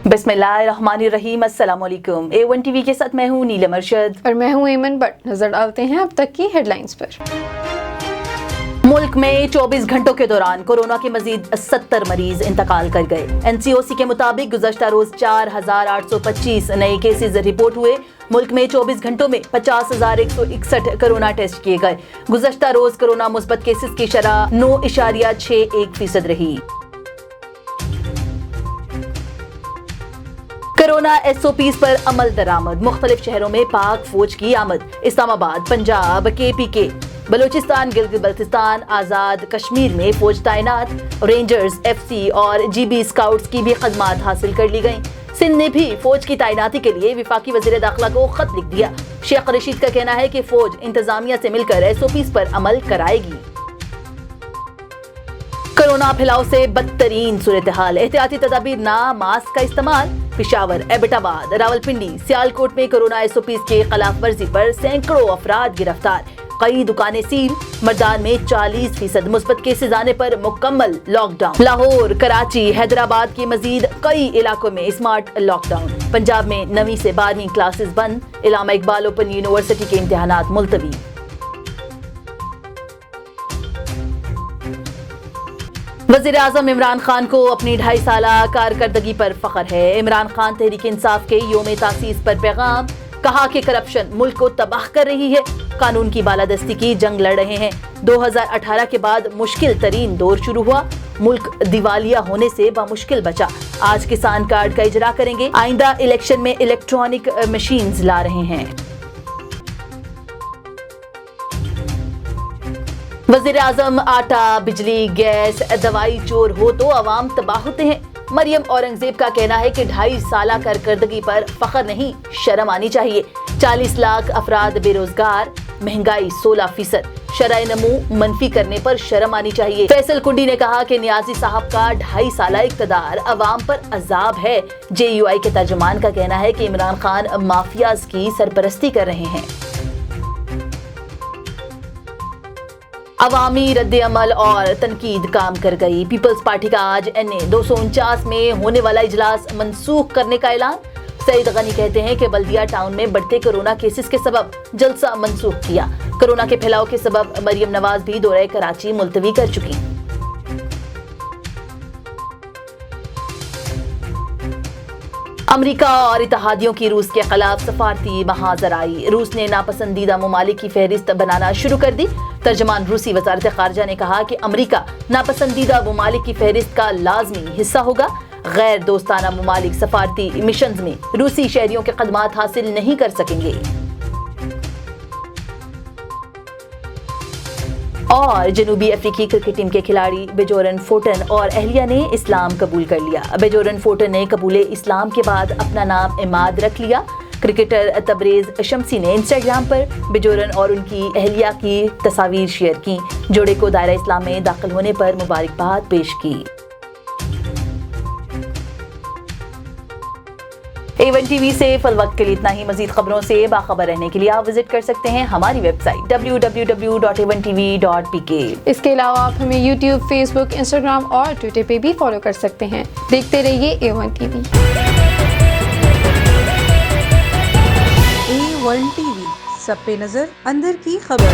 बिस्मिल्लाहिर्रहमानिर्रहीम। अस्सलाम वालेकुम। A1 टीवी के साथ मैं हूँ नीलम अरशद और मैं हूँ एमन बट। नजर डालते हैं अब तक की हेडलाइंस पर। मुल्क में 24 घंटों के दौरान कोरोना के मजीद 70 मरीज इंतकाल कर गए। NCOC के मुताबिक गुज़श्ता रोज 4,825 नए केसेस रिपोर्ट हुए। मुल्क में 24 घंटों में 50,161 कोरोना टेस्ट किए गए। गुज़श्ता रोज कोरोना मुस्बत केसेस की शरह 9.61% रही। कोरोना SOPs पर अमल दरामद। मुख्तलिफ शहरों में पाक फौज की आमद। इस्लामाबाद, पंजाब, KPK, बलूचिस्तान, गिलगित बल्तिस्तान, आज़ाद कश्मीर में फौज तैनात। रेंजर्स, FC और GB स्काउट्स की भी खदमात हासिल कर ली गईं। सिंध ने भी फौज की तैनाती के लिए वफाकी वज़ीर दाखिला को खत लिख दिया। शेख रशीद का कहना है कि फौज इंतजामिया से मिलकर SOPs पर अमल कराएगी। कोरोना फैलाव से बदतरीन सूरत हाल। एहतियाती तदाबीर ना, मास्क का इस्तेमाल। पिशावर, एबटाबाद, रावलपिंडी, सियालकोट में कोरोना SOPs के खिलाफ वर्जी पर सैकड़ों अफराद गिरफ्तार। कई दुकानें सील। मर्दान में 40% मुस्बत केसेस आने पर मुकम्मल लॉकडाउन। लाहौर, कराची, हैदराबाद के मजीद कई इलाकों में स्मार्ट लॉकडाउन। पंजाब में 9वीं से 12वीं क्लासेस बंद। इलामा इकबाल ओपन यूनिवर्सिटी के इम्तिहानात मुलतवी। वज़ीर आज़म इमरान खान को अपनी 2.5 साला कारकर्दगी पर फख्र है। इमरान खान तहरीक इंसाफ के योम तासीस पर पैगाम। कहा कि करप्शन मुल्क को तबाह कर रही है। कानून की बालादस्ती की जंग लड़ रहे हैं। 2018 के बाद मुश्किल तरीन दौर शुरू हुआ। मुल्क दिवालिया होने से बामुश्किल बचा। आज किसान कार्ड का इजरा करेंगे। आइंदा इलेक्शन में इलेक्ट्रॉनिक मशीन्स ला रहे हैं। वज़ीर आज़म आटा, बिजली, गैस, दवाई चोर हो तो अवाम तबाह होते हैं। मरियम औरंगजेब का कहना है कि 2.5 साला कारकर्दगी पर फख्र नहीं, शर्म आनी चाहिए। 40 लाख अफराद बेरोजगार। महंगाई 16%। शरह नमू मनफी करने पर शर्म आनी चाहिए। फैसल कुंडी ने कहा कि नियाजी साहब का 2.5 साला इक़्तिदार अवाम पर अजाब है। JUI के तर्जुमान का कहना है कि इमरान खान माफियाज की सरपरस्ती कर रहे हैं। अवामी रद्द अमल और तनकीद काम कर गई। पीपल्स पार्टी का आज NA 249 में होने वाला इजलास मनसूख करने का ऐलान। सईद गनी कहते हैं कि बल्दिया टाउन में बढ़ते कोरोना केसेस के सबब जलसा मनसूख किया। कोरोना के फैलाव के सबब मरियम नवाज भी दौरे कराची मुलतवी कर चुकी। अमरीका और इत्तेहादियों की रूस के खिलाफ सफारती महाजराई। रूस ने नापसंदीदा ममालिक की फहरिस्त बनाना शुरू कर दी। तर्जमान रूसी वजारत खारजा ने कहा कि अमरीका नापसंदीदा ममालिक की फहरिस्त का लाजमी हिस्सा होगा। गैर दोस्ताना ममालिक सफारती मिशंस में रूसी शहरियों के खदमात हासिल नहीं कर सकेंगे। और जनूबी अफ्रीकी क्रिकेट टीम के खिलाड़ी बेजोरन फोर्टन और अहलिया ने इस्लाम कबूल कर लिया। बेजोरन फोर्टन ने कबूले इस्लाम के बाद अपना नाम इमाद रख लिया। क्रिकेटर तबरेज शम्सी ने इंस्टाग्राम पर बेजोरन और उनकी अहलिया की तस्वीर शेयर की। जोड़े को दायरा इस्लाम में दाखिल होने पर मुबारकबाद पेश की। A1 टीवी से फल वक्त के लिए इतना ही। मजीद खबरों से बाखबर रहने के लिए आप विजिट कर सकते हैं हमारी वेबसाइट www.a1tv.pk। इसके अलावा आप हमें YouTube, Facebook, Instagram और Twitter पे भी फॉलो कर सकते हैं। देखते रहिए A1 टीवी। A1 टीवी, सब पे नजर, अंदर की खबर।